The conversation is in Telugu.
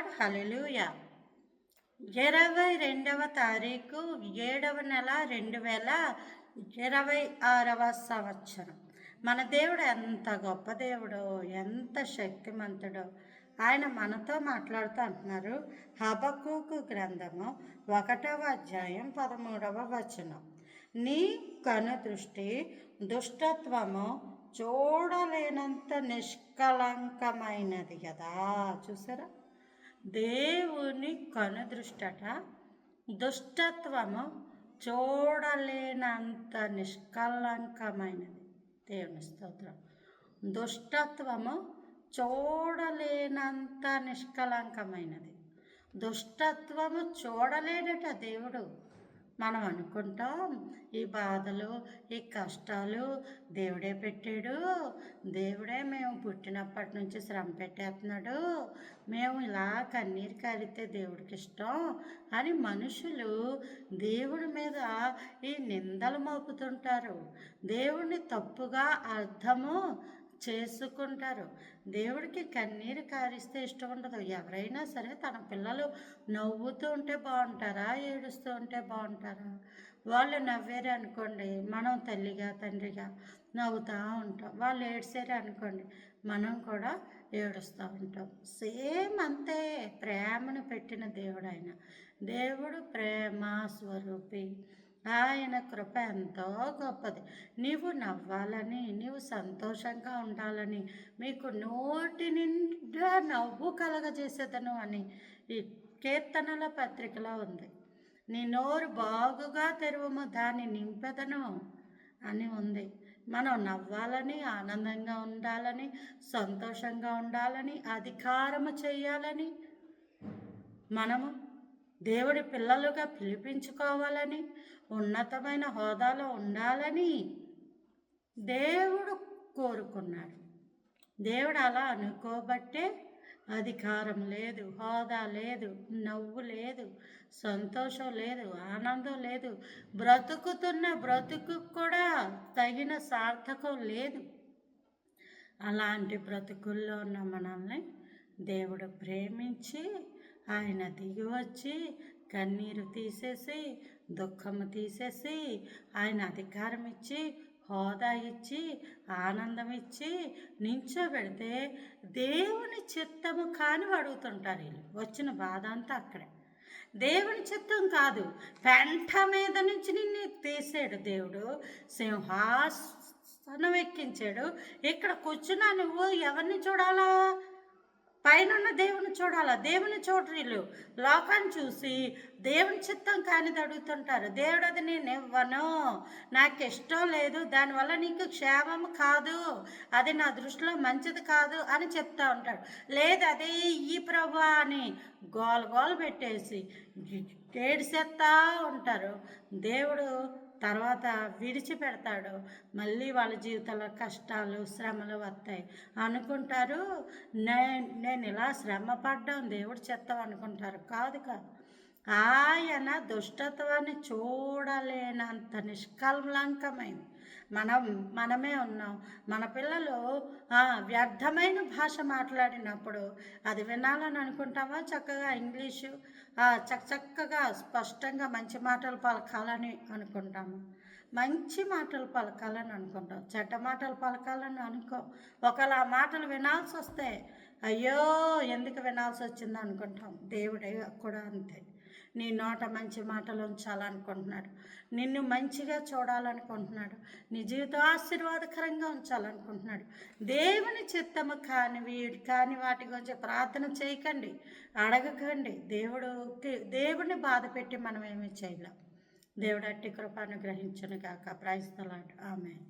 లార్డ్. హల్లెలూయా. 22వ తారీఖు 7వ నెల 2026వ సంవత్సరం. మన దేవుడు ఎంత గొప్ప దేవుడో, ఎంత శక్తిమంతుడో. ఆయన మనతో మాట్లాడుతూ అంటున్నారు. హబక్కూకు గ్రంథము 1వ అధ్యాయం 13వ వచనం. నీ కనుదృష్టి దుష్టత్వము చూడలేనంత నిష్కళంకమైనది కదా. చూసారా, దేవుని కనుదృష్టట దుష్టత్వము చూడలేనంత నిష్కళంకమైనది. దేవుని స్తోత్రం. దుష్టత్వము చూడలేనంత నిష్కళంకమైనది. దుష్టత్వము చూడలేడట దేవుడు. మనం అనుకుంటాం ఈ బాధలు, ఈ కష్టాలు దేవుడే పెట్టాడు, దేవుడే మేము పుట్టినప్పటి నుంచి శ్రమ పెట్టేస్తున్నాడు, మేము ఇలా కన్నీరు కారితే దేవుడికి ఇష్టం అని మనుషులు దేవుడి మీద ఈ నిందలు మోపుతుంటారు. దేవుడిని తప్పుగా అర్థము చేసుకుంటారు. దేవుడికి కన్నీరు కారిస్తే ఇష్టం ఉండదు. ఎవరైనా సరే తన పిల్లలు నవ్వుతూ ఉంటే బాగుంటారా, ఏడుస్తూ ఉంటే బాగుంటారా? వాళ్ళు నవ్వారు అనుకోండి, మనం తల్లిగా తండ్రిగా నవ్వుతూ ఉంటాం. వాళ్ళు ఏడ్చారు అనుకోండి, మనం కూడా ఏడుస్తూ ఉంటాం. సేమ్ అంతే. ప్రేమను పెట్టిన దేవుడు ఆయన. దేవుడు ప్రేమ స్వరూపి. ఆయన కృప ఎంతో గొప్పది. నీవు నవ్వాలని, నీవు సంతోషంగా ఉండాలని, మీకు నోటి నిండా నవ్వు కలగజేసేదను అని ఈ కీర్తనల పత్రికలో ఉంది. నీ నోరు బాగుగా తెరువము, దాన్ని నింపెదను అని ఉంది. మనం నవ్వాలని, ఆనందంగా ఉండాలని, సంతోషంగా ఉండాలని, అధికారము చేయాలని, మనము దేవుడి పిల్లలుగా పిలిపించుకోవాలని, ఉన్నతమైన హోదాలో ఉండాలని దేవుడు కోరుకున్నాడు. దేవుడు అలా అనుకోబట్టే అధికారం లేదు, హోదా లేదు, నవ్వు లేదు, సంతోషం లేదు, ఆనందం లేదు, బ్రతుకుతున్న బ్రతుకు కూడా తగిన సార్థకం లేదు. అలాంటి బ్రతుకుల్లో ఉన్న మనల్ని దేవుడు ప్రేమించి ఆయన దిగి వచ్చి కన్నీరు తీసేసి, దుఃఖము తీసేసి, ఆయన అధికారం ఇచ్చి, హోదా ఇచ్చి, ఆనందం ఇచ్చి నించోబెడితే దేవుని చిత్తము కాని అడుగుతుంటారు వీళ్ళు. వచ్చిన బాధ అంతా అక్కడే. దేవుని చిత్తం కాదు. పెంట మీద నుంచి నిన్ను తీసాడు దేవుడు, సింహాసనం ఎక్కించాడు. ఇక్కడ కూర్చున్నా నువ్వు ఎవరిని చూడాలా? పైన దేవుని చూడాలా? దేవుని చూడరీలు లోకాన్ని చూసి దేవుని చిత్తం కానిది అడుగుతుంటారు. దేవుడు అది నేను ఇవ్వను, నాకు ఇష్టం లేదు, దానివల్ల నీకు క్షేమం కాదు, అది నా దృష్టిలో మంచిది కాదు అని చెప్తా ఉంటాడు. లేదు అదే ఈ ప్రభు అని గోల పెట్టేసి ఏడిసేస్తా ఉంటారు. దేవుడు తర్వాత విడిచిపెడతాడు. మళ్ళీ వాళ్ళ జీవితంలో కష్టాలు, శ్రమలు వస్తాయి. అనుకుంటారు నేను ఇలా శ్రమ పడ్డాం దేవుడు చెత్తం అనుకుంటారు. కాదు. ఆయన దుష్టత్వాన్ని చూడలేనంత నిష్కళంకమైంది. మనమే ఉన్నాం. మన పిల్లలు వ్యర్థమైన భాష మాట్లాడినప్పుడు అది వినాలని అనుకుంటామా? చక్కగా ఇంగ్లీషు చక్కగా స్పష్టంగా మంచి మాటలు పలకాలని అనుకుంటాము. మంచి మాటలు పలకాలని అనుకుంటాం, చెడ్డ మాటలు పలకాలని అనుకో. ఒకవేళ ఆ మాటలు వినాల్సి వస్తే అయ్యో ఎందుకు వినాల్సి వచ్చిందో అనుకుంటాం. దేవుడే కూడా అంతే. నీ నోట మంచి మాటలు ఉంచాలనుకుంటున్నాడు, నిన్ను మంచిగా చూడాలనుకుంటున్నాడు, నీ జీవితం ఆశీర్వాదకరంగా ఉంచాలనుకుంటున్నాడు. దేవుని చిత్తము కాని వాటి గురించి ప్రార్థన చేయకండి, అడగకండి. దేవుడిని బాధ పెట్టి మనం ఏమీ చేయలేం. దేవుడు అట్టి కృప అనుగ్రహించును గాక. Praise the Lord. ఆమేన్.